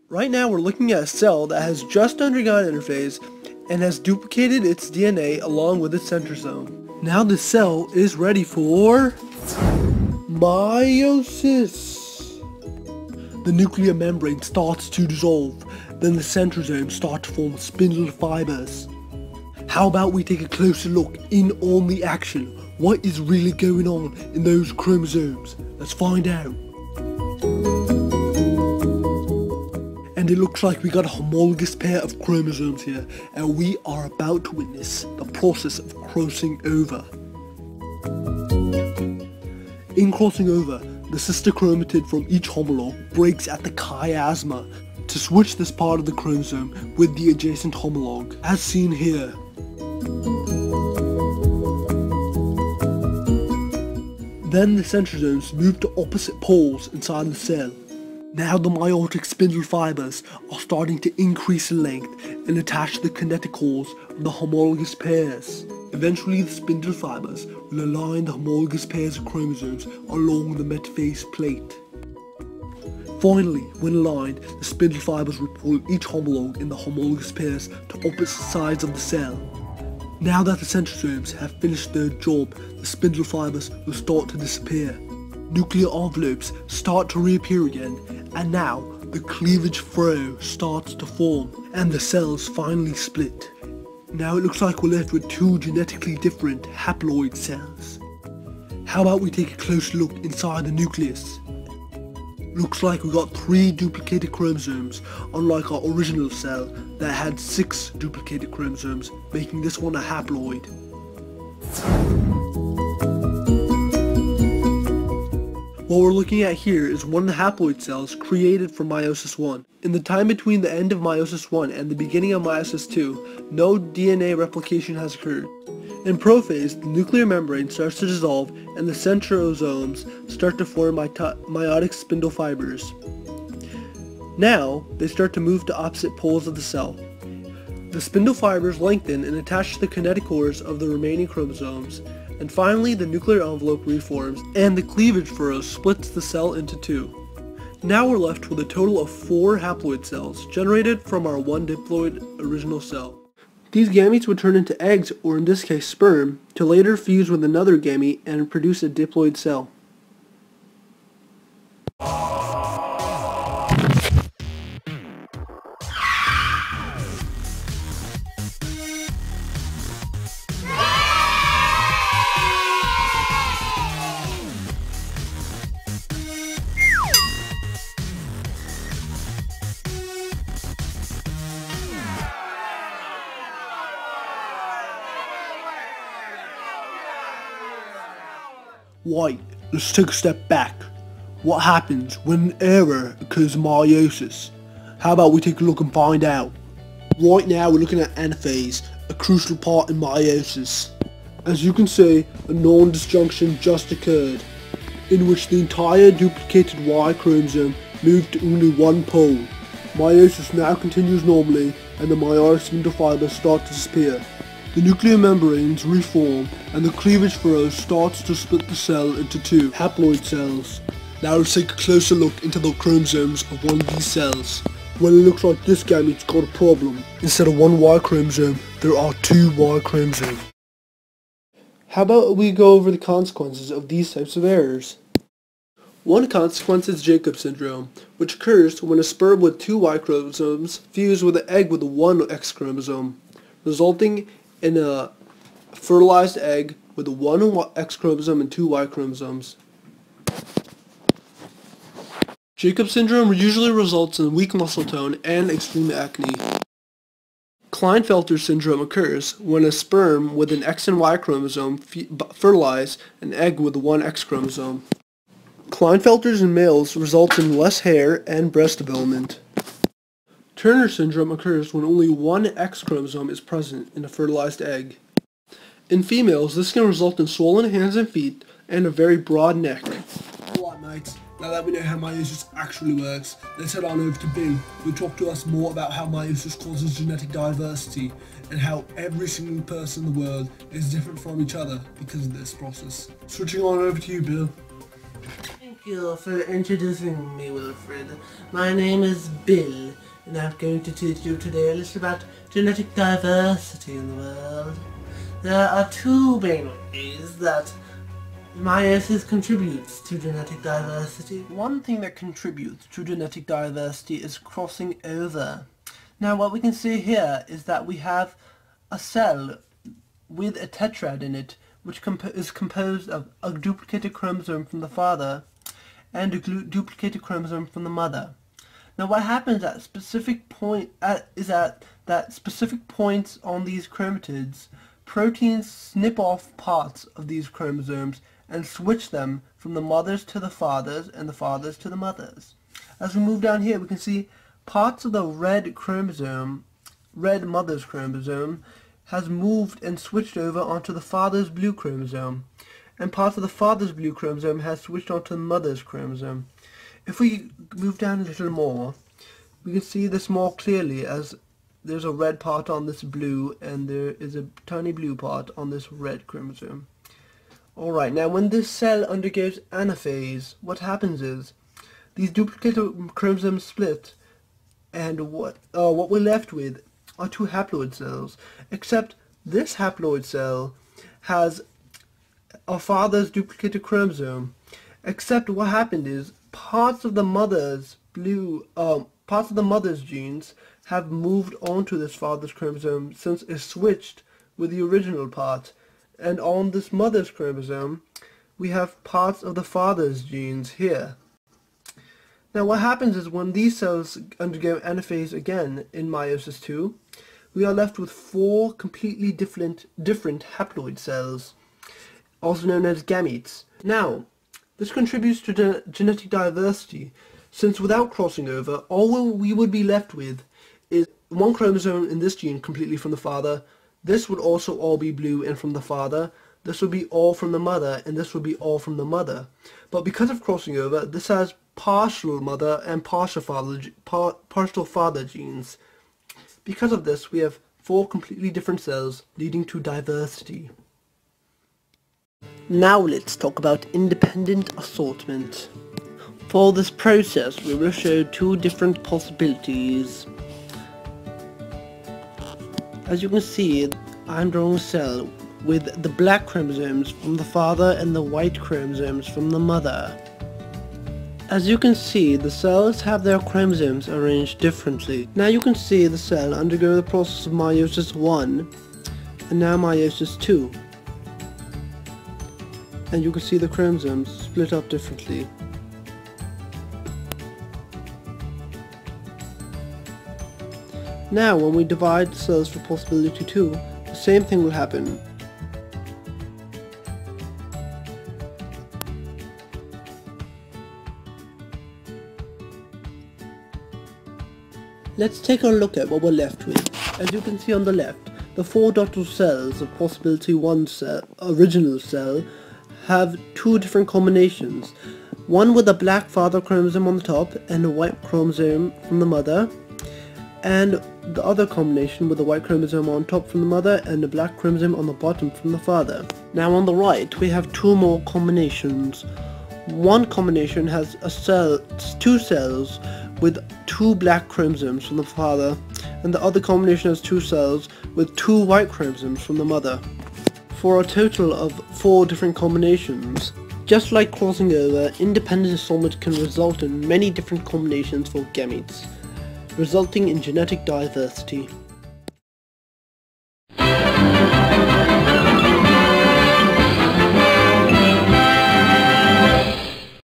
Right now we're looking at a cell that has just undergone interphase and has duplicated its DNA along with its centrosome. Now the cell is ready for meiosis. The nuclear membrane starts to dissolve, then the centrosome starts to form spindle fibers. How about we take a closer look in on the action? What is really going on in those chromosomes? Let's find out. And it looks like we got a homologous pair of chromosomes here, and we are about to witness the process of crossing over. In crossing over, the sister chromatid from each homolog breaks at the chiasma to switch this part of the chromosome with the adjacent homolog, as seen here. Then the centrosomes move to opposite poles inside the cell. Now the meiotic spindle fibers are starting to increase in length and attach to the kinetic cores of the homologous pairs. Eventually the spindle fibers will align the homologous pairs of chromosomes along the metaphase plate. Finally, when aligned, the spindle fibers will pull each homolog in the homologous pairs to opposite sides of the cell. Now that the centrosomes have finished their job, the spindle fibers will start to disappear. Nuclear envelopes start to reappear again, and now the cleavage furrow starts to form, and the cells finally split. Now it looks like we're left with two genetically different haploid cells. How about we take a close look inside the nucleus? Looks like we got 3 duplicated chromosomes, unlike our original cell that had 6 duplicated chromosomes, making this one a haploid. What we're looking at here is one of the haploid cells created from meiosis 1. In the time between the end of meiosis 1 and the beginning of meiosis 2, no DNA replication has occurred. In prophase, the nuclear membrane starts to dissolve and the centrosomes start to form meiotic spindle fibers. Now, they start to move to opposite poles of the cell. The spindle fibers lengthen and attach to the kinetic cores of the remaining chromosomes, and finally the nuclear envelope reforms and the cleavage furrow splits the cell into 2. Now we're left with a total of 4 haploid cells generated from our 1 diploid original cell. These gametes would turn into eggs, or in this case sperm, to later fuse with another gamete and produce a diploid cell. Right, let's take a step back. What happens when an error occurs in meiosis? How about we take a look and find out? Right now we're looking at anaphase, a crucial part in meiosis. As you can see, a non-disjunction just occurred, in which the entire duplicated Y chromosome moved to only one pole. Meiosis now continues normally, and the meiotic spindle fibers start to disappear. The nuclear membranes reform, and the cleavage furrow starts to split the cell into 2 haploid cells. Now let's take a closer look into the chromosomes of one of these cells. Well, it looks like this gamete's got a problem. Instead of 1 Y chromosome, there are 2 Y chromosomes. How about we go over the consequences of these types of errors? One consequence is Jacob syndrome, which occurs when a sperm with 2 Y chromosomes fuse with an egg with 1 X chromosome, resulting in a fertilized egg with 1 X chromosome and 2 Y chromosomes. Jacob syndrome usually results in weak muscle tone and extreme acne. Klinefelter syndrome occurs when a sperm with an X and Y chromosome fertilize an egg with 1 X chromosome. Klinefelters in males result in less hair and breast development. Turner syndrome occurs when only 1 X chromosome is present in a fertilized egg. In females, this can result in swollen hands and feet and a very broad neck. Alright mates, now that we know how meiosis actually works, let's head on over to Bill, who will talk to us more about how meiosis causes genetic diversity and how every single person in the world is different from each other because of this process. Switching on over to you, Bill. you for introducing me, Wilfred. My name is Bill, and I'm going to teach you today a little about genetic diversity in the world. There are two main ways that meiosis contributes to genetic diversity. One thing that contributes to genetic diversity is crossing over. Now what we can see here is that we have a cell with a tetrad in it, which is composed of a duplicated chromosome from the father and a duplicated chromosome from the mother. Now what happens at specific specific points on these chromatids, proteins snip off parts of these chromosomes and switch them from the mothers to the fathers and the fathers to the mothers. As we move down here, we can see parts of the red mother's chromosome has moved and switched over onto the father's blue chromosome, and parts of the father's blue chromosome has switched onto the mother's chromosome. If we move down a little more, we can see this more clearly, as there's a red part on this blue and there is a tiny blue part on this red chromosome. Alright, now when this cell undergoes anaphase, what happens is these duplicated chromosomes split, and what we're left with are two haploid cells, except this haploid cell has our father's duplicated chromosome, except what happened is parts of the mother's genes have moved onto this father's chromosome since it's switched with the original part, and on this mother's chromosome we have parts of the father's genes here. Now what happens is when these cells undergo anaphase again in meiosis 2, we are left with four completely different haploid cells, also known as gametes. Now, this contributes to genetic diversity, since without crossing over, all we would be left with is one chromosome in this gene completely from the father. This would also all be blue and from the father. This would be all from the mother, and this would be all from the mother. But because of crossing over, this has partial mother and partial father genes. Because of this, we have four completely different cells, leading to diversity. Now let's talk about independent assortment. For this process, we will show two different possibilities. As you can see, I'm drawing a cell with the black chromosomes from the father and the white chromosomes from the mother. As you can see, the cells have their chromosomes arranged differently. Now you can see the cell undergo the process of meiosis 1 and now meiosis 2. And you can see the chromosomes split up differently. Now when we divide the cells for possibility 2, the same thing will happen. Let's take a look at what we're left with. As you can see on the left, the four dotted cells of possibility 1 cell, original cell, have two different combinations. One with a black father chromosome on the top and a white chromosome from the mother, and the other combination with a white chromosome on top from the mother and a black chromosome on the bottom from the father. Now on the right, we have two more combinations. One combination has two cells with two black chromosomes from the father, and the other combination has two cells with two white chromosomes from the mother, for a total of four different combinations. Just like crossing over, independent assortment can result in many different combinations for gametes, resulting in genetic diversity.